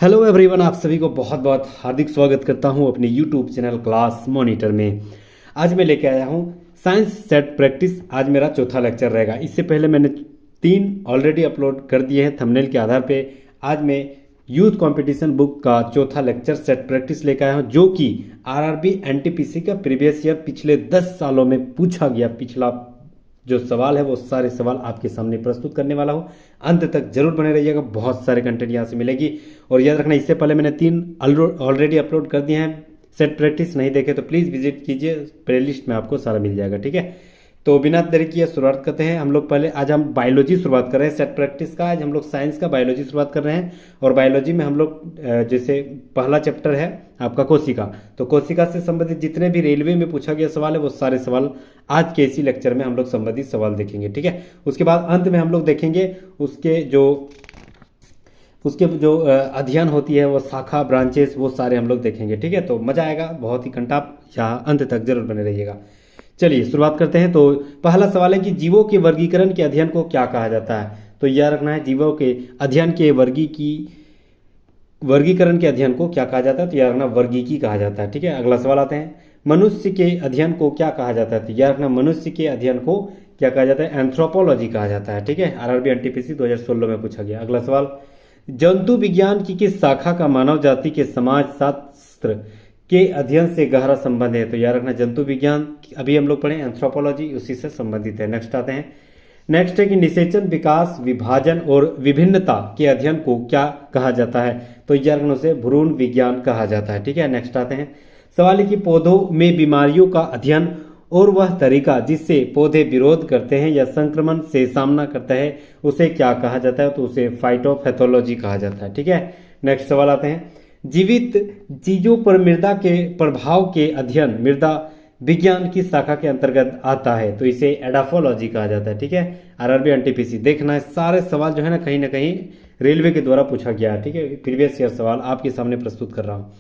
Hello everyone, आप सभी को बहुत बहुत हार्दिक स्वागत करता हूं अपने यूट्यूब चैनल क्लास मॉनिटर में। आज मैं लेके आया हूं साइंस सेट प्रैक्टिस। आज मेरा चौथा लेक्चर रहेगा। इससे पहले मैंने 3 ऑलरेडी अपलोड कर दिए हैं थंबनेल के आधार पे। आज मैं यूथ कंपटीशन बुक का चौथा लेक्चर सेट प्रैक्टिस लेकर आया हूं, जो कि आरआरबी एनटीपीसी का प्रीवियस ईयर पिछले 10 सालों में पूछा गया पिछला जो सवाल है वो सारे सवाल आपके सामने प्रस्तुत करने वाला हूँ। अंत तक जरूर बने रहिएगा, बहुत सारे कंटेंट यहाँ से मिलेगी। और याद रखना, इससे पहले मैंने 3 ऑलरेडी अपलोड कर दिए हैं सेट प्रैक्टिस। नहीं देखे तो प्लीज़ विजिट कीजिए, प्लेलिस्ट में आपको सारा मिल जाएगा। ठीक है, तो बिना देरी किए शुरुआत करते हैं हम लोग। पहले आज हम बायोलॉजी शुरुआत कर रहे हैं सेट प्रैक्टिस का। आज हम लोग साइंस का बायोलॉजी शुरुआत कर रहे हैं। और बायोलॉजी में हम लोग जैसे पहला चैप्टर है आपका कोशिका, तो कोशिका से संबंधित जितने भी रेलवे में पूछा गया सवाल है वो सारे सवाल आज के इसी लेक्चर में हम लोग संबंधित सवाल देखेंगे। ठीक है, उसके बाद अंत में हम लोग देखेंगे उसके जो अध्ययन होती है वो शाखा ब्रांचेस, वो सारे हम लोग देखेंगे। ठीक है, तो मजा आएगा बहुत ही घंटा, यहाँ अंत तक जरूर बने रहिएगा। चलिए शुरुआत करते हैं। तो पहला सवाल है कि जीवों के वर्गीकरण के अध्ययन को क्या कहा जाता है। तो यह रखना है, जीवों के अध्ययन के वर्गीकरण के अध्ययन को क्या कहा जाता है। तो यह रखना वर्गीकी कहा जाता है। ठीक है, अगला सवाल आते हैं, मनुष्य के अध्ययन को क्या कहा जाता है। तो यह रखना, मनुष्य के अध्ययन को क्या कहा जाता है, एंथ्रोपोलॉजी कहा जाता है। ठीक है, आरआरबी एनटीपीसी 2016 में पूछा गया। अगला सवाल, जंतु विज्ञान की किस शाखा का मानव जाति के समाज शास्त्र के अध्ययन से गहरा संबंध है। तो याद रखना, जंतु विज्ञान अभी हम लोग पढ़े एंथ्रोपोलॉजी, उसी से संबंधित है। नेक्स्ट आते हैं, नेक्स्ट है कि निषेचन, विकास, विभाजन और विभिन्नता के अध्ययन को क्या कहा जाता है। तो याद रखना, उसे भ्रूण विज्ञान कहा जाता है। ठीक है, नेक्स्ट आते हैं, सवाल है कि पौधों में बीमारियों का अध्ययन और वह तरीका जिससे पौधे विरोध करते हैं या संक्रमण से सामना करता है उसे क्या कहा जाता है। तो उसे फाइटोपैथोलॉजी कहा जाता है। ठीक है, नेक्स्ट सवाल आते हैं, जीवित चीजों पर मृदा के प्रभाव के अध्ययन मृदा विज्ञान की शाखा के अंतर्गत आता है। तो इसे एडाफोलॉजी कहा जाता है। ठीक है, आरआरबी एनटीपीसी देखना है, सारे सवाल जो है ना कहीं ना कहीं रेलवे के द्वारा पूछा गया है। ठीक है, प्रीवियस ईयर सवाल आपके सामने प्रस्तुत कर रहा हूँ।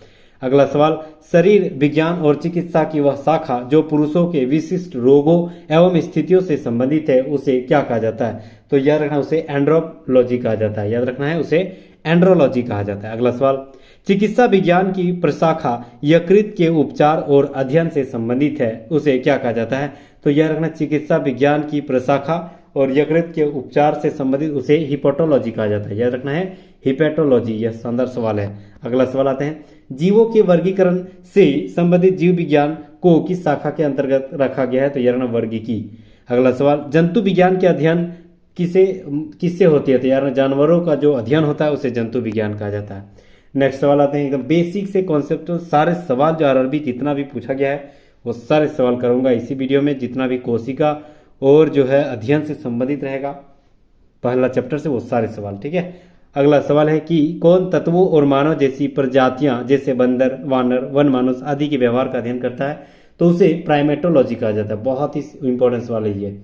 अगला सवाल, शरीर विज्ञान और चिकित्सा की वह शाखा जो पुरुषों के विशिष्ट रोगों एवं स्थितियों से संबंधित है उसे क्या कहा जाता है। तो याद रखना, उसे एंड्रोलॉजी कहा जाता है। याद रखना है, उसे एंड्रोलॉजी कहा जाता है। अगला सवाल, चिकित्सा विज्ञान की प्रशाखा यकृत के उपचार और अध्ययन से संबंधित है उसे क्या कहा जाता है। तो यह रखना, चिकित्सा विज्ञान की प्रशाखा और यकृत के उपचार से संबंधित उसे हिपेटोलॉजी कहा जाता है। याद रखना है, हिपेटोलॉजी। यह शानदार सवाल है। अगला सवाल आते हैं, जीवों के वर्गीकरण से संबंधित जीव विज्ञान को किस शाखा के अंतर्गत रखा गया है। तो यह रखना, वर्गीकी। अगला सवाल, जंतु विज्ञान के अध्ययन किससे होती है। तो यार जानवरों का जो अध्ययन होता है उसे जंतु विज्ञान कहा जाता है। नेक्स्ट सवाल आते हैं, एकदम बेसिक से कॉन्सेप्ट सारे सवाल जो आरआरबी जितना भी पूछा गया है वो सारे सवाल करूंगा इसी वीडियो में, जितना भी कोशिका और जो है अध्ययन से संबंधित रहेगा पहला चैप्टर से वो सारे सवाल। ठीक है, अगला सवाल है कि कौन तत्वों और मानव जैसी प्रजातियां जैसे बंदर, वानर, वन मानुष आदि के व्यवहार का अध्ययन करता है। तो उसे प्राइमेटोलॉजी कहा जाता है। बहुत ही इंपॉर्टेंट सवाल है ये।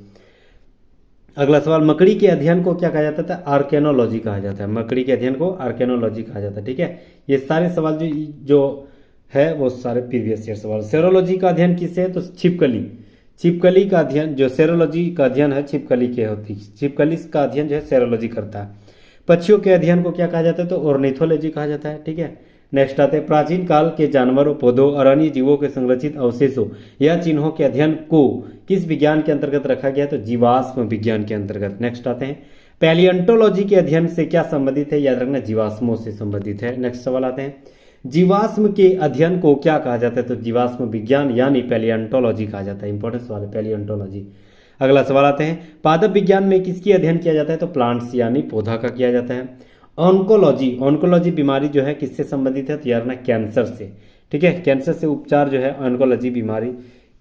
अगला सवाल, मकड़ी के अध्ययन को क्या कहा जाता था। आर्केनोलॉजी कहा जाता है। मकड़ी के अध्ययन को आर्केनोलॉजी कहा जाता है। ठीक है, ये सारे सवाल जो है वो सारे प्रीवियस ईयर सवाल। सेरोलॉजी का अध्ययन किससे है। तो छिपकली का अध्ययन, जो सेरोलॉजी का अध्ययन है छिपकली के होती है। छिपकली का अध्ययन जो है सेरोलॉजी करता है। पक्षियों के अध्ययन को क्या कहा जाता है। तो ऑर्निथोलॉजी कहा जाता है। ठीक है, नेक्स्ट आते हैं, प्राचीन काल के जानवरों, पौधों और अन्य जीवों के संरचित अवशेषों या चिन्हों के अध्ययन को किस विज्ञान के अंतर्गत रखा गया। तो जीवाश्म विज्ञान के अंतर्गत। नेक्स्ट आते हैं, पैलियोंटोलॉजी के अध्ययन से क्या संबंधित है। याद रखना, जीवाश्मों से संबंधित है। नेक्स्ट सवाल आते हैं, जीवाश्म के अध्ययन को क्या कहा जाता है। तो जीवाश्म विज्ञान यानी पैलियोंटोलॉजी कहा जाता है। इंपॉर्टेंट सवाल है पैलियोंटोलॉजी। अगला सवाल आते हैं, पादप विज्ञान में किसकी अध्ययन किया जाता है। तो प्लांट्स यानी पौधा का किया जाता है। ऑन्कोलॉजी बीमारी जो है किससे संबंधित है। तो यार ना, कैंसर से। ठीक है, कैंसर से उपचार जो है ऑन्कोलॉजी बीमारी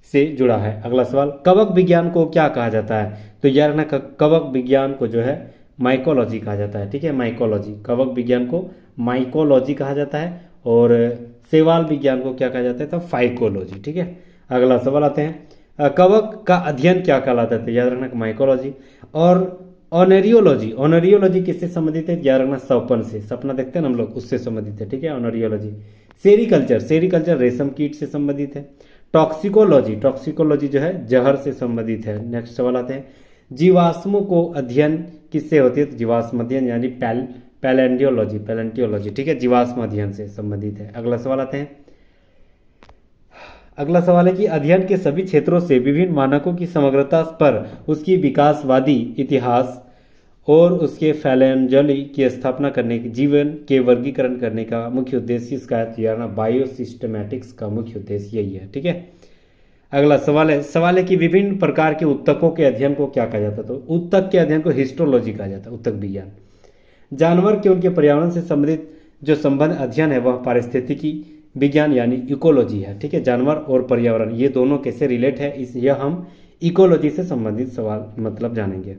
से जुड़ा है। अगला सवाल, कवक विज्ञान को क्या कहा जाता है। तो यार ना, कवक विज्ञान को जो है माइकोलॉजी कहा जाता है। ठीक है, माइकोलॉजी। कवक विज्ञान को माइकोलॉजी कहा जाता है और शैवाल विज्ञान को क्या कहा जाता है। तो फाइकोलॉजी। ठीक है, अगला सवाल आते हैं, कवक का अध्ययन क्या कहलाता है। तो याद रखना, माइकोलॉजी। और ऑनरियोलॉजी किससे संबंधित है। याद रखना, सपन से, सपना देखते हैं ना हम लोग, उससे संबंधित है। ठीक है, ऑनरियोलॉजी। सेरिकल्चर रेशम कीट से संबंधित है। टॉक्सिकोलॉजी जो है जहर से संबंधित है। नेक्स्ट सवाल आते हैं, जीवाश्मों को अध्ययन किससे होती है। तो जीवाश्म अध्ययन यानी पैलेंटियोलॉजी, ठीक है, जीवाश्म अध्ययन से संबंधित है। अगला सवाल आते हैं। अगला सवाल है कि अध्ययन के सभी क्षेत्रों से विभिन्न मानकों की समग्रता पर उसकी विकासवादी इतिहास और उसके फैलेंजली की स्थापना करने के जीवन के वर्गीकरण करने का मुख्य उद्देश्य इसका है। तो यार ना बायोसिस्टमैटिक्स का मुख्य उद्देश्य यही है, ठीक है। अगला सवाल है कि विभिन्न प्रकार के उत्तकों के अध्ययन को क्या कहा जाता है। तो उत्तक के अध्ययन को हिस्टोलॉजी कहा जाता है, उत्तक विज्ञान। जानवर के उनके पर्यावरण से संबंधित जो संबंध अध्ययन है वह पारिस्थितिकी विज्ञान यानी इकोलॉजी है, ठीक है। जानवर और पर्यावरण ये दोनों कैसे रिलेट है, यह हम इकोलॉजी से संबंधित सवाल मतलब जानेंगे।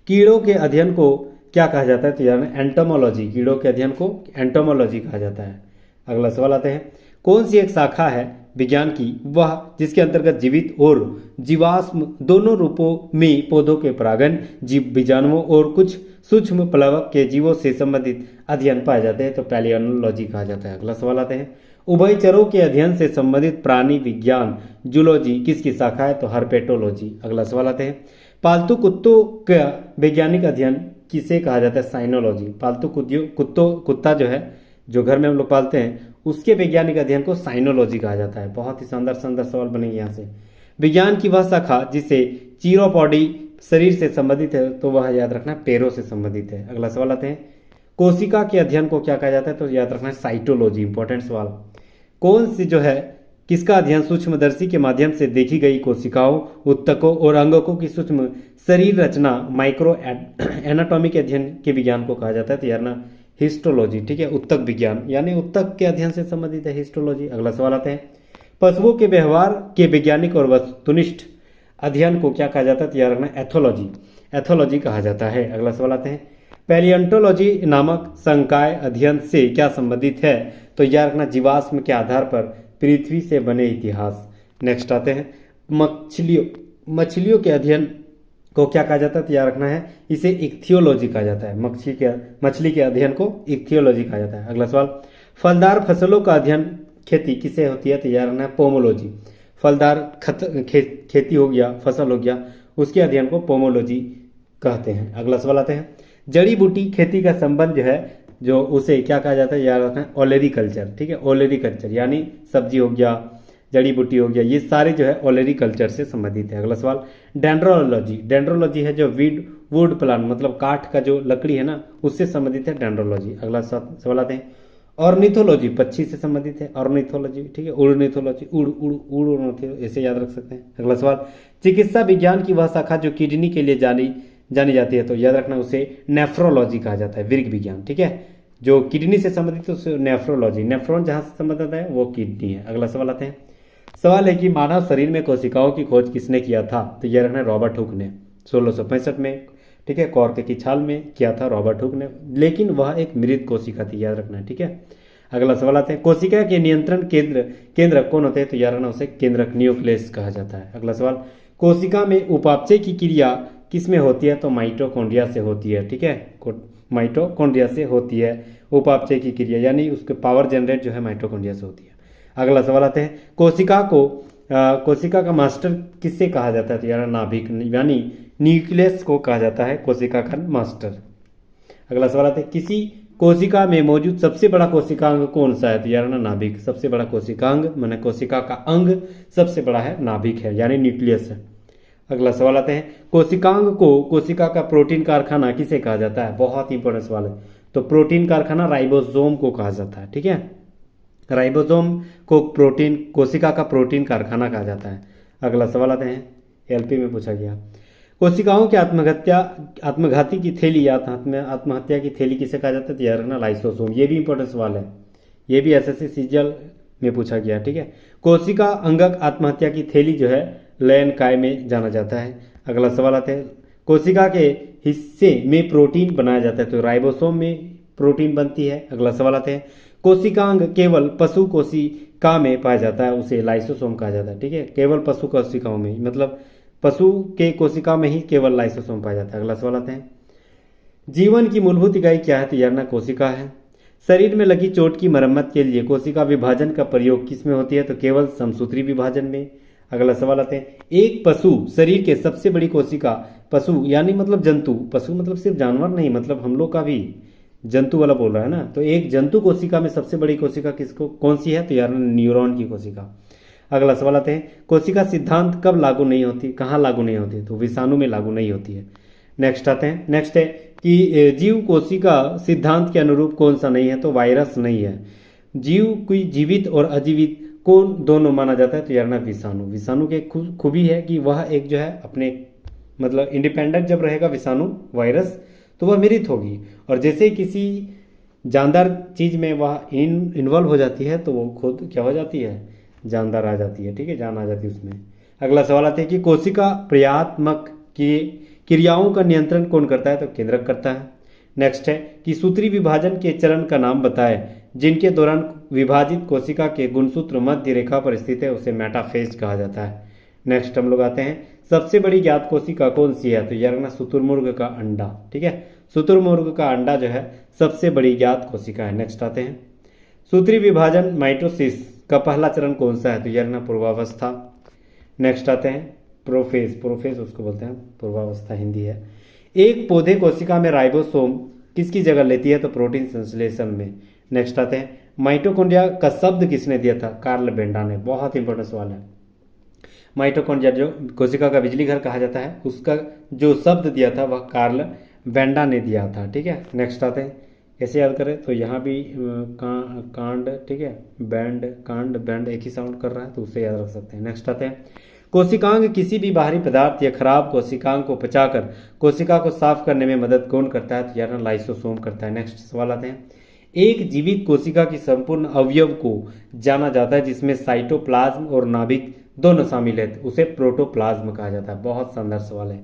कीड़ों के अध्ययन को क्या कहा जाता है। तो यार एंटोमोलॉजी, कीड़ों के अध्ययन को एंटोमोलॉजी कहा जाता है। अगला सवाल आते हैं। कौन सी एक शाखा है विज्ञान की वह जिसके अंतर्गत जीवित और जीवाश्म दोनों रूपों में पौधों के परागण, जीव बीजाणुओं और कुछ सूक्ष्म प्लवक के जीवों से संबंधित अध्ययन पाए जाते हैं। तो पैलियोलॉजी कहा जाता है। अगला सवाल आते हैं। उभयचरों के अध्ययन से संबंधित प्राणी विज्ञान जूलॉजी किसकी शाखा है। तो हर्पेटोलॉजी। अगला सवाल आते हैं। पालतू कुत्तों का वैज्ञानिक अध्ययन किसे कहा जाता है। साइनोलॉजी। पालतू कुत्ता जो है जो घर में हम लोग पालते हैं उसके वैज्ञानिक अध्ययन को साइनोलॉजी कहा जाता है। बहुत ही शानदार सवाल बनेंगे यहाँ से। विज्ञान की वह शाखा जिसे चीरोपॉडी शरीर से संबंधित है तो वह याद रखना पैरों से संबंधित है। अगला सवाल आते हैं। कोशिका के अध्ययन को क्या कहा जाता है। तो याद रखना साइटोलॉजी। इंपॉर्टेंट सवाल। कौन सी जो है किसका अध्ययन सूक्ष्मदर्शी के माध्यम से देखी गई कोशिकाओं, उत्तकों और अंगकों की सूक्ष्म शरीर रचना माइक्रो एनाटॉमी के अध्ययन के विज्ञान को कहा जाता है। तो यार ना हिस्टोलॉजी, ठीक है। उत्तक विज्ञान यानी उत्तक के अध्ययन से संबंधित है हिस्टोलॉजी। अगला सवाल आते हैं। पशुओं के व्यवहार के वैज्ञानिक और वस्तुनिष्ठ अध्ययन को क्या कहा जाता है। तो याद रखना एथोलॉजी कहा जाता है। अगला सवाल आते हैं। पैलियोंटोलॉजी नामक संकाय अध्ययन से क्या संबंधित है। तो याद रखना जीवाश्म के आधार पर पृथ्वी से बने इतिहास। नेक्स्ट आते हैं। मछलियों के अध्ययन को क्या कहा जाता है। तो याद रखना है इसे इक्थियोलॉजी कहा जाता है। मछली के अध्ययन को इक्थियोलॉजी कहा जाता है। अगला सवाल। फलदार फसलों का अध्ययन खेती किसे होती है। तो याद रखना है पोमोलॉजी। फलदार खेती हो गया, फसल हो गया, उसके अध्ययन को पोमोलॉजी कहते हैं। अगला सवाल आते हैं। जड़ी बूटी खेती का संबंध जो है जो उसे क्या कहा जाता है। याद रखना है ओलेरीकल्चर, ठीक है। ओलेरीकल्चर यानी सब्जी हो गया, जड़ी बूटी हो गया, ये सारे जो है ओलेरीकल्चर से संबंधित है। अगला सवाल। डेंड्रोलॉजी है जो वुड प्लांट मतलब काठ का जो लकड़ी है ना उससे संबंधित है डेंड्रोलॉजी। अगला सवाल आते हैं। ऑर्निथोलॉजी पक्षी से संबंधित है। ऑर्निथोलॉजी, ठीक है। उड़निथोलॉजी उड़ ऐसे याद रख सकते हैं। अगला सवाल। चिकित्सा विज्ञान की वह शाखा जो किडनी के लिए जानी जाती है। तो याद रखना उसे नेफ्रोलॉजी कहा जाता है। वृक्क विज्ञान, ठीक है। जो किडनी से संबंधित है उसे नेफ्रोलॉजी। नेफ्रॉन जहां से संबंधित है वो किडनी है। अगला सवाल आते हैं। सवाल है कि मानव शरीर में कोशिकाओं की खोज किसने किया था। तो यह रखना रॉबर्ट हुक ने 1665 में, ठीक है। कॉर्क की छाल में किया था रॉबर्ट हुक ने, लेकिन वह एक मृत कोशिका थी, याद रखना है, ठीक है। अगला सवाल आते हैं। कोशिका के नियंत्रण केंद्र कौन होते हैं। तो याद रखना उसे केंद्रक न्यूक्लियस कहा जाता है। अगला सवाल। कोशिका में उपापचय की क्रिया किसमें होती है। तो माइटोकॉन्ड्रिया से होती है, ठीक है। माइटोकॉन्ड्रिया से होती है उपापचय की क्रिया यानी उसके पावर जनरेट जो है माइटोकॉन्ड्रिया से होती है। अगला सवाल आते हैं। कोशिका का मास्टर किससे कहा जाता है। तो यार नाभिक यानी न्यूक्लियस को कहा जाता है कोशिका का मास्टर। अगला सवाल आता है। किसी कोशिका में मौजूद सबसे बड़ा कोशिकांग कौन सा है। तो यार ना नाभिक। सबसे बड़ा कोशिकांग माने कोशिका का अंग सबसे बड़ा है नाभिक है यानी न्यूक्लियस है। अगला सवाल आते हैं। कोशिकांग को कोशिका का प्रोटीन कारखाना किसे कहा जाता है। बहुत इंपॉर्टेंट सवाल है। तो प्रोटीन कारखाना राइबोसोम को कहा जाता है, ठीक है। राइबोसोम को कोशिका का प्रोटीन कारखाना कहा जाता है। अगला सवाल आते हैं। एलपी में पूछा गया। कोशिकाओं के आत्मघाती की थैली या आत्महत्या की थैली किसे कहा जाता है। तो याद रखना लाइसोसोम। ये भी इंपॉर्टेंट सवाल है, ये भी एसएससी सीजीएल में पूछा गया, ठीक है। कोशिका अंगक आत्महत्या की थैली जो है लयन काय में जाना जाता है। अगला सवाल आते हैं। कोशिका के हिस्से में प्रोटीन बनाया जाता है। तो राइबोसोम में प्रोटीन बनती है। अगला सवाल आते हैं। कोशिकांग केवल पशु कोशिका में पाया जाता है, उसे लाइसोसोम कहा जाता है, ठीक है। केवल पशु कोशिकाओं में मतलब पशु के कोशिका में ही केवल लाइसोसोम पाया जाता है। अगला सवाल आते हैं। जीवन की मूलभूत इकाई क्या है। तो यार ना कोशिका है। शरीर में लगी चोट की मरम्मत के लिए कोशिका विभाजन का प्रयोग किस में होती है। तो केवल समसूत्री विभाजन में। अगला सवाल आते हैं। एक पशु शरीर के सबसे बड़ी कोशिका, पशु यानी मतलब जंतु, पशु मतलब सिर्फ जानवर नहीं मतलब हम लोग का भी जंतु वाला बोल रहा है ना, तो एक जंतु कोशिका में सबसे बड़ी कोशिका किसको कौन सी है, तो यार न्यूरॉन की कोशिका। अगला सवाल आते हैं, कोशिका सिद्धांत कब लागू नहीं होती, कहाँ लागू नहीं होती, तो विषाणु में लागू नहीं होती है। नेक्स्ट आते हैं, नेक्स्ट है कि जीव कोशिका सिद्धांत के अनुरूप कौन सा नहीं है, तो वायरस नहीं है। जीव कोई जीवित और अजीवित कौन दोनों माना जाता है, तो यार ना विषाणु। विषाणु की एक खूबी है कि वह एक जो है अपने मतलब इंडिपेंडेंट जब रहेगा विषाणु वायरस तो वह मृत होगी, और जैसे ही किसी जानदार चीज में वह इन्वॉल्व हो जाती है तो वो खुद क्या हो जाती है, जानदार आ जाती है, ठीक है, जान आ जाती है उसमें। अगला सवाल आता है कि कोशिका प्रयात्मक की क्रियाओं का नियंत्रण कौन करता है, तो केंद्रक करता है। नेक्स्ट है कि सूत्री विभाजन के चरण का नाम बताए जिनके दौरान विभाजित कोशिका के गुणसूत्र मध्य रेखा पर स्थित है, उसे मेटाफेज कहा जाता है। नेक्स्ट हम लोग आते हैं, सबसे बड़ी ज्ञात कोशिका कौन सी है, तो यार ना शुतुरमुर्ग का अंडा, ठीक है, शुतुरमुर्ग का अंडा जो है सबसे बड़ी ज्ञात कोशिका है। नेक्स्ट आते हैं, सूत्री विभाजन माइटोसिस का पहला चरण कौन सा है, तो यार ना पूर्वावस्था। नेक्स्ट आते हैं, प्रोफेज, प्रोफेज उसको बोलते हैं, पूर्वावस्था हिंदी है। एक पौधे कोशिका में राइबोसोम किसकी जगह लेती है, तो प्रोटीन संश्लेषण में। नेक्स्ट आते हैं, माइटोकॉन्ड्रिया का शब्द किसने दिया था, कार्ल बेंडा ने। बहुत इंपॉर्टेंट सवाल है। माइटोकॉन्ड्रिया जो कोशिका का बिजली घर कहा जाता है, उसका जो शब्द दिया था वह कार्ल बेंडा ने दिया था, ठीक है। नेक्स्ट आते हैं, कैसे याद करें, तो यहाँ भी कांड, ठीक है, बैंड, कांड बैंड एक ही साउंड कर रहा है तो उससे याद रख सकते हैं। नेक्स्ट आते हैं, कोशिकांग किसी भी बाहरी पदार्थ या खराब कोशिकांग को पचाकर कोशिका को साफ करने में मदद कौन करता है, तो यार लाइसोसोम करता है। नेक्स्ट सवाल आते हैं, एक जीवित कोशिका की संपूर्ण अवयव को जाना जाता है जिसमें साइटोप्लाज्म और नाभिक दोनों शामिल है, उसे प्रोटोप्लाज्म कहा जाता है। बहुत शानदार सवाल है,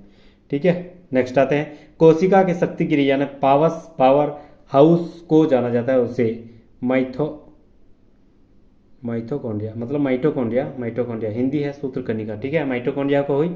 ठीक है। नेक्स्ट आते हैं, कोशिका के शक्ति गृह यानी पावर हाउस को जाना जाता है, उसे माइटोकॉन्ड्रिया मतलब माइटोकॉन्ड्रिया हिंदी है सूत्रकनिका, ठीक है। माइटोकॉन्ड्रिया को हुई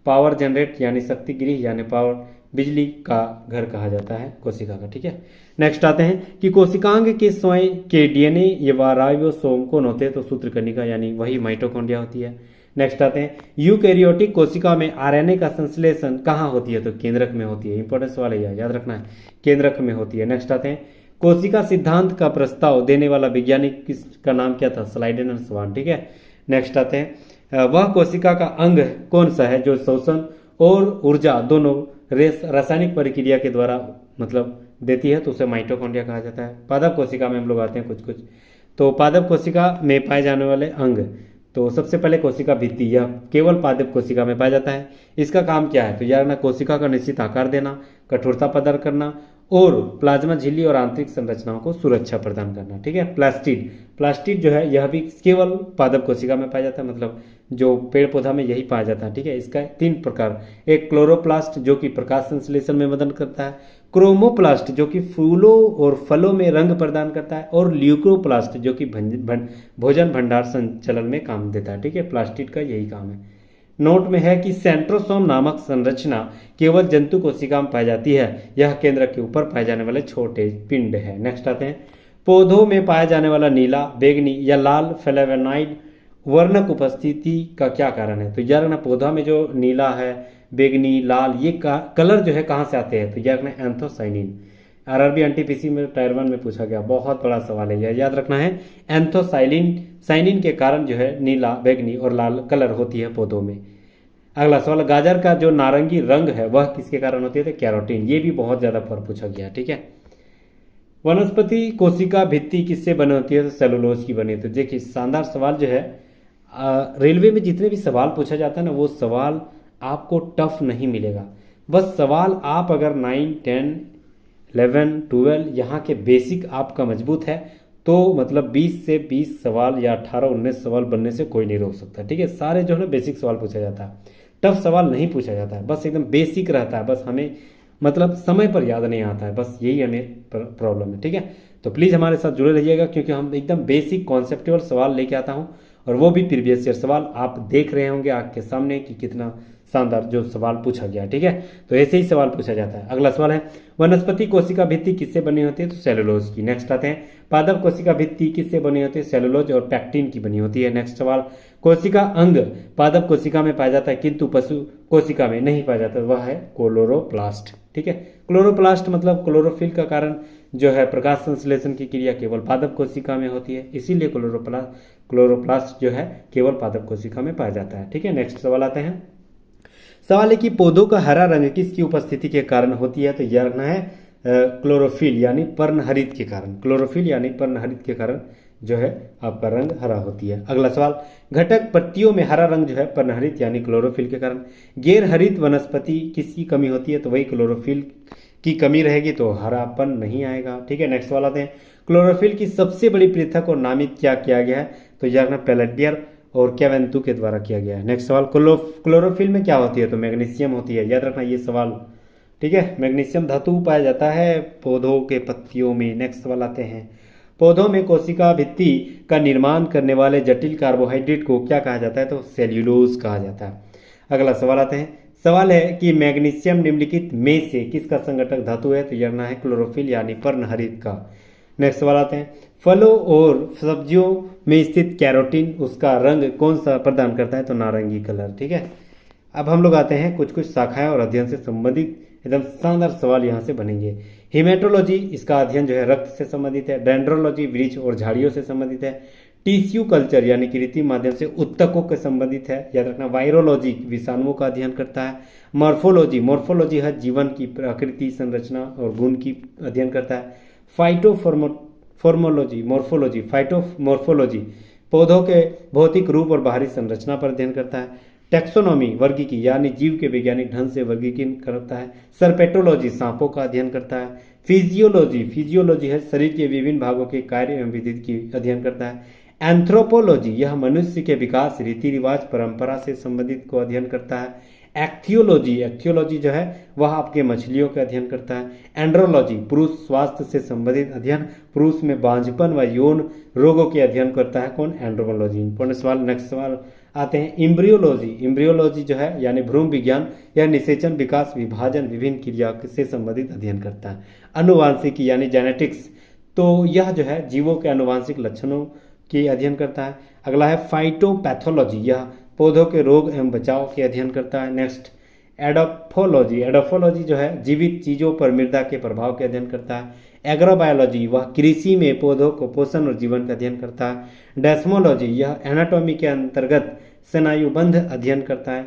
पावर जनरेट यानी शक्ति गृह यानी पावर बिजली का घर कहा जाता है कोशिका का, ठीक है। नेक्स्ट आते हैं कि कोशिकांग के स्वयं के डीएनए या राइबोसोम कौन होते हैं, तो सूत्रकनिका यानी वही माइटोकॉन्ड्रिया होती है। नेक्स्ट आते हैं, यूकैरियोटिक कोशिका में आरएनए का संश्लेषण कहाँ होती है, तो केंद्रक में होती है। इंपॉर्टेंट सवाल है, याद रखना है, केंद्रक में होती है। नेक्स्ट आते हैं, कोशिका सिद्धांत का प्रस्ताव देने वाला वैज्ञानिक किसका नाम क्या था, स्लाइडेन और स्वान, ठीक है। नेक्स्ट आते हैं, वह कोशिका का अंग कौन सा है जो शोषण और ऊर्जा दोनों रासायनिक प्रक्रिया के द्वारा मतलब देती है, तो उसे माइटोकॉन्ड्रिया कहा जाता है। पादप कोशिका में हम लोग आते हैं कुछ तो पादप कोशिका में पाए जाने वाले अंग, तो सबसे पहले कोशिका भित्ति, यह केवल पादप कोशिका में पाया जाता है। इसका काम क्या है, तो यार ना कोशिका का निश्चित आकार देना, कठोरता प्रदान करना और प्लाज्मा झिल्ली और आंतरिक संरचनाओं को सुरक्षा प्रदान करना, ठीक है। प्लास्टिड जो है यह भी केवल पादप कोशिका में पाया जाता है, मतलब जो पेड़ पौधा में यही पाया जाता है, ठीक है। इसका 3 प्रकार, एक क्लोरोप्लास्ट जो कि प्रकाश संश्लेषण में मदद करता है, क्रोमोप्लास्ट जो कि फूलों और फलों में रंग प्रदान करता है, और ल्यूकोप्लास्ट जो कि भोजन भंडार संचलन में काम देता है, ठीक है। प्लास्टिड का यही काम है। नोट में है कि सेंट्रोसोम नामक संरचना केवल जंतु कोशिका में पाई जाती है, यह केंद्र के ऊपर पाए जाने वाले छोटे पिंड है। नेक्स्ट आते हैं, पौधों में पाया जाने वाला नीला, बैगनी या लाल फ्लेवोनॉइड वर्णक उपस्थिति का क्या कारण है, तो यार ना पौधा में जो नीला है, बैगनी, लाल, ये कलर जो है कहाँ से आते हैं, तो यार ना एंथोसाइनिन। आरआरबी एनटीपीसी में टायर 1 में पूछा गया, बहुत बड़ा सवाल है, यह याद रखना है। एंथोसाइनिन के कारण जो है नीला, बैगनी और लाल कलर होती है पौधों में। अगला सवाल, गाजर का जो नारंगी रंग है वह किसके कारण होती है, तो कैरोटीन। ये भी बहुत ज्यादा पर पूछा गया, ठीक है। वनस्पति कोशिका भित्ति किससे बनी होती है, तो सेलुलोज की बनी। तो देखिए शानदार सवाल जो है, रेलवे में जितने भी सवाल पूछा जाता है ना, वो सवाल आपको टफ नहीं मिलेगा। बस सवाल आप अगर 9, 10, 11, 12 यहाँ के बेसिक आपका मजबूत है तो मतलब 20 से 20 सवाल या 18, 19 सवाल बनने से कोई नहीं रोक सकता, ठीक है। सारे जो है ना बेसिक सवाल पूछा जाता है, टफ सवाल नहीं पूछा जाता है, बस एकदम बेसिक रहता है, बस हमें मतलब समय पर याद नहीं आता है, बस यही हमें प्रॉब्लम है, ठीक है। तो प्लीज़ हमारे साथ जुड़े रहिएगा क्योंकि हम एकदम बेसिक कॉन्सेप्चुअल सवाल लेके आता हूँ, और वो भी प्रीवियस ईयर सवाल आप देख रहे होंगे आँख के सामने कि कितना शानदार जो सवाल पूछा गया, ठीक है। तो ऐसे ही सवाल पूछा जाता है। अगला सवाल है, वनस्पति कोशिका भित्ति किससे बनी होती है, तो सेलुलोज की। नेक्स्ट आते हैं, पादप कोशिका भित्ति किससे बनी होती है, सेलुलोज और पैक्टिन की बनी होती है। नेक्स्ट सवाल, कोशिका अंग पादप कोशिका में पाया जाता है किंतु पशु कोशिका में नहीं पाया जाता, वह है क्लोरोप्लास्ट, ठीक है। क्लोरोप्लास्ट मतलब क्लोरोफिल का कारण जो है प्रकाश संश्लेषण की क्रिया केवल पादप कोशिका में होती है, इसीलिए क्लोरोप्लास्ट जो है केवल पादप कोशिका में पाया जाता है। ठीक है, नेक्स्ट सवाल आते हैं। सवाल है कि पौधों का हरा रंग किसकी उपस्थिति के कारण होती है? तो यह रखना है क्लोरोफिल यानी पर्णहरित के कारण। क्लोरोफिल यानी पर्णहरित के कारण जो है आपका रंग हरा होती है। अगला सवाल, घटक पत्तियों में हरा रंग जो है पर्णहरित यानी क्लोरोफिल के कारण। गैर हरित वनस्पति किसकी कमी होती है? तो वही क्लोरोफिल की कमी रहेगी तो हरापन नहीं आएगा। ठीक है, नेक्स्ट सवाल आते हैं। क्लोरोफिल की सबसे बड़ी पृथक और नामित क्या किया गया है? तो यह रखना पेलेटियर और कैवेंतु के द्वारा किया गया है। नेक्स्ट सवाल, क्लोरोफिल में क्या होती है? तो मैग्नीशियम होती है, याद रखना ये सवाल। ठीक है, मैग्नीशियम धातु पाया जाता है पौधों के पत्तियों में। नेक्स्ट सवाल आते हैं। पौधों में कोशिका भित्ति का निर्माण करने वाले जटिल कार्बोहाइड्रेट को क्या कहा जाता है? तो सेल्यूलोज कहा जाता है। अगला सवाल आते हैं। सवाल है कि मैग्नीशियम निम्नलिखित में से किसका संघटक धातु है? तो यह है क्लोरोफिल यानी पर्णहरित का। नेक्स्ट सवाल आते हैं। फलों और सब्जियों में स्थित कैरोटीन उसका रंग कौन सा प्रदान करता है? तो नारंगी कलर। ठीक है, अब हम लोग आते हैं कुछ शाखाएं और अध्ययन से संबंधित एकदम शानदार सवाल यहाँ से बनेंगे। हिमेटोलॉजी, इसका अध्ययन जो है रक्त से संबंधित है। डेंड्रोलॉजी, वृक्ष और झाड़ियों से संबंधित है। टिश्यू कल्चर यानी कृत्रिम माध्यम से उत्तकों के संबंधित है, याद रखना। वायरोलॉजी, विषाणुओं का अध्ययन करता है। मॉर्फोलॉजी, मॉर्फोलॉजी है जीवन की प्रकृति, संरचना और गुण की अध्ययन करता है। फाइटोमॉर्फोलॉजी पौधों के भौतिक रूप और बाहरी संरचना पर अध्ययन करता है। टेक्सोनॉमी, वर्गीकी यानी जीव के वैज्ञानिक ढंग से वर्गीकरण करता है। सर्पेटोलॉजी, सांपों का अध्ययन करता है। फिजियोलॉजी है शरीर के विभिन्न भागों के कार्य एवं विधि की अध्ययन करता है। एंथ्रोपोलॉजी, यह मनुष्य के विकास, रीति रिवाज, परंपरा से संबंधित को अध्ययन करता है। एक्थियोलॉजी जो है वह आपके मछलियों का अध्ययन करता है। एंड्रोलॉजी, पुरुष स्वास्थ्य से संबंधित अध्ययन, पुरुष में बांझपन व यौन रोगों के अध्ययन करता है कौन? एंड्रोलॉजी। इंपॉर्टेंट सवाल। नेक्स्ट सवाल आते हैं। इम्ब्रियोलॉजी जो है यानी भ्रूण विज्ञान, यह निषेचन, विकास, विभाजन, विभिन्न क्रिया से संबंधित अध्ययन करता है। अनुवांशिकी यानी जेनेटिक्स, तो यह जो है जीवों के अनुवांशिक लक्षणों की अध्ययन करता है। अगला है फाइटोपैथोलॉजी, यह पौधों के रोग एवं बचाव के अध्ययन करता है। नेक्स्ट एडोफोलॉजी जो है जीवित चीजों पर मृदा के प्रभाव के अध्ययन करता है। एग्रोबायोलॉजी, वह कृषि में पौधों को पोषण और जीवन का अध्ययन करता है। डेस्मोलॉजी, यह एनाटॉमी के अंतर्गत स्नायुबंध अध्ययन करता है।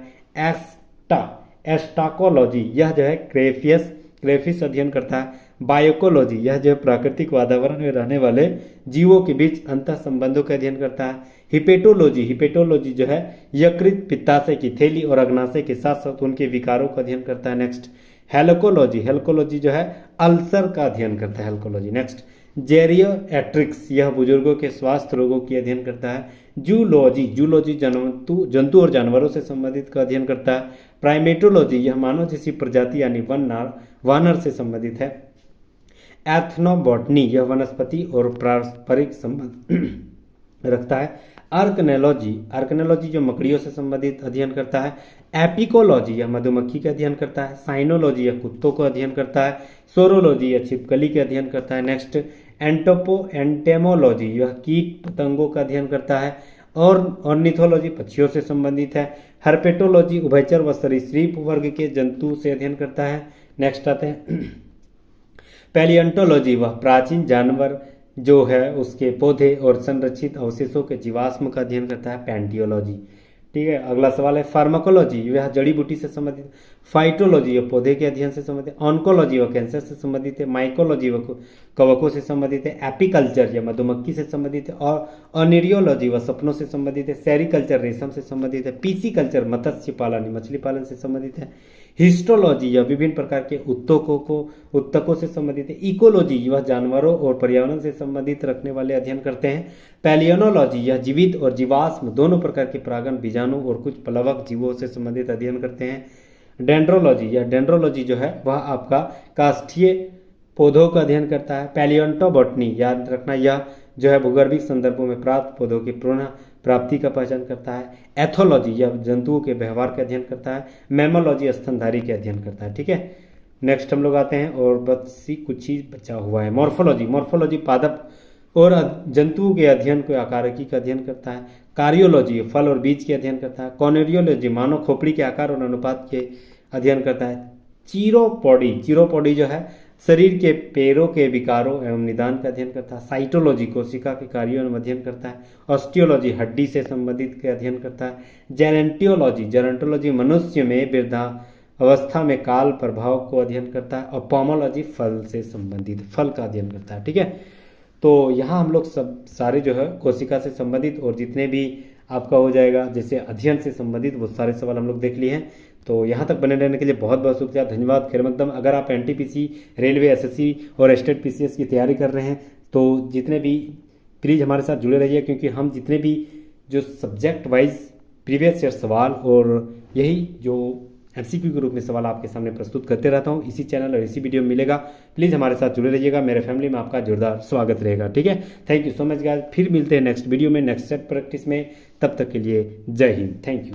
एस्टाकोलॉजी, यह जो है क्रेफिस अध्ययन करता है। बायोकोलॉजी, यह जो है प्राकृतिक वातावरण में रहने वाले जीवों के बीच अंतः संबंधों का अध्ययन करता है। हिपेटोलॉजी जो है यकृत, पित्ताशय की थैली और अग्नाशय के साथ साथ उनके विकारों का अध्ययन करता है। नेक्स्ट हेलकोलॉजी जो है अल्सर का अध्ययन करता है। हेलकोलॉजी। नेक्स्ट जेरियाट्रिक्स, यह बुजुर्गों के स्वास्थ्य रोगों की अध्ययन करता है। जूलॉजी जंतु और जानवरों से संबंधित का अध्ययन करता है। प्राइमेटोलॉजी, यह मानव जैसी प्रजाति यानी वानर से संबंधित है। एथनोबॉटनी, यह वनस्पति और पारस्परिक संबंध रखता है। आर्कनोलॉजी जो मकड़ियों से संबंधित अध्ययन करता है। एपिकोलॉजी, यह मधुमक्खी का अध्ययन करता है। साइनोलॉजी, यह कुत्तों को अध्ययन करता है। सोरोलॉजी, यह छिपकली के अध्ययन करता है। नेक्स्ट एंटेमोलॉजी, यह कीट पतंगों का अध्ययन करता है। और ऑर्निथोलॉजी पक्षियों से संबंधित है। हर्पेटोलॉजी उभयचर व सरीसृप वर्ग के जंतु से अध्ययन करता है। नेक्स्ट आते हैं पैलियोंटोलॉजी, वह प्राचीन जानवर जो है उसके पौधे और संरक्षित अवशेषों के जीवाश्म का अध्ययन करता है। पैंटियोलॉजी। ठीक है, अगला सवाल है फार्माकोलॉजी, यह जड़ी बूटी से संबंधित। फाइटोलॉजी, यह पौधे के अध्ययन से संबंधित। ऑन्कोलॉजी, वह कैंसर से संबंधित है। माइकोलॉजी, वह कवकों से संबंधित है। एपीकल्चर, यह मधुमक्खी से संबंधित है। और ऑनिरियोलॉजी, वह सपनों से संबंधित है। सेरिकल्चर, रेशम से संबंधित है। पीसीकल्चर, मत्स्य पालन, मछली पालन से संबंधित है। हिस्टोलॉजी, यह विभिन्न प्रकार के उत्तकों से संबंधित है। इकोलॉजी, वह जानवरों और पर्यावरण से संबंधित रखने वाले अध्ययन करते हैं। पैलियोनोलॉजी, यह जीवित और जीवाश्म दोनों प्रकार के परागण, बीजाणु और कुछ प्लवक जीवों से संबंधित अध्ययन करते हैं। डेंड्रोलॉजी जो है वह आपका काष्ठीय पौधों का अध्ययन करता है। पैलियोंटोबॉटनी, याद रखना यह जो है भूगर्भिक संदर्भों में प्राप्त पौधों की पुनः प्राप्ति का पहचान करता है। एथोलॉजी, यह जंतुओं के व्यवहार का अध्ययन करता है। मैमोलॉजी स्तनधारी के अध्ययन करता है। ठीक है, नेक्स्ट हम लोग आते हैं और बस कुछ ही बचा हुआ है। मॉर्फोलॉजी पादप और जंतुओं के अध्ययन को आकारिकी का अध्ययन करता है। कार्योलॉजी, फल और बीज के अध्ययन करता है। कॉनेरियोलॉजी, मानव खोपड़ी के आकार और अनुपात के अध्ययन करता है। चीरोपॉडी जो है शरीर के पैरों के विकारों एवं निदान का अध्ययन करता है। साइटोलॉजी कोशिका के कार्यों एवं अध्ययन करता है। ऑस्टियोलॉजी हड्डी से संबंधित के अध्ययन करता है। जेरेंटोलॉजी मनुष्य में वृद्धा अवस्था में काल प्रभाव को अध्ययन करता है। और पोमोलॉजी फल से संबंधित फल का अध्ययन करता है। ठीक है, तो यहाँ हम लोग सब सारे जो है कोशिका से संबंधित और जितने भी आपका हो जाएगा जैसे अध्ययन से संबंधित वो सारे सवाल हम लोग देख लिए हैं। तो यहाँ तक बने रहने के लिए बहुत बहुत शुक्रिया, धन्यवाद, खैर मकदम। अगर आप एनटीपीसी, रेलवे, एसएससी और स्टेट पीसीएस की तैयारी कर रहे हैं तो जितने भी प्लीज़ हमारे साथ जुड़े रहिए, क्योंकि हम जितने भी जो सब्जेक्ट वाइज प्रीवियस ईयर सवाल और यही जो एमसीक्यू के रूप में सवाल आपके सामने प्रस्तुत करते रहता हूँ इसी चैनल और इसी वीडियो में मिलेगा। प्लीज़ हमारे साथ जुड़े रहिएगा, मेरे फैमिली में आपका जोरदार स्वागत रहेगा। ठीक है, thank you so much guys. फिर मिलते हैं नेक्स्ट वीडियो में, नेक्स्ट सेट प्रैक्टिस में। तब तक के लिए जय हिंद, थैंक यू।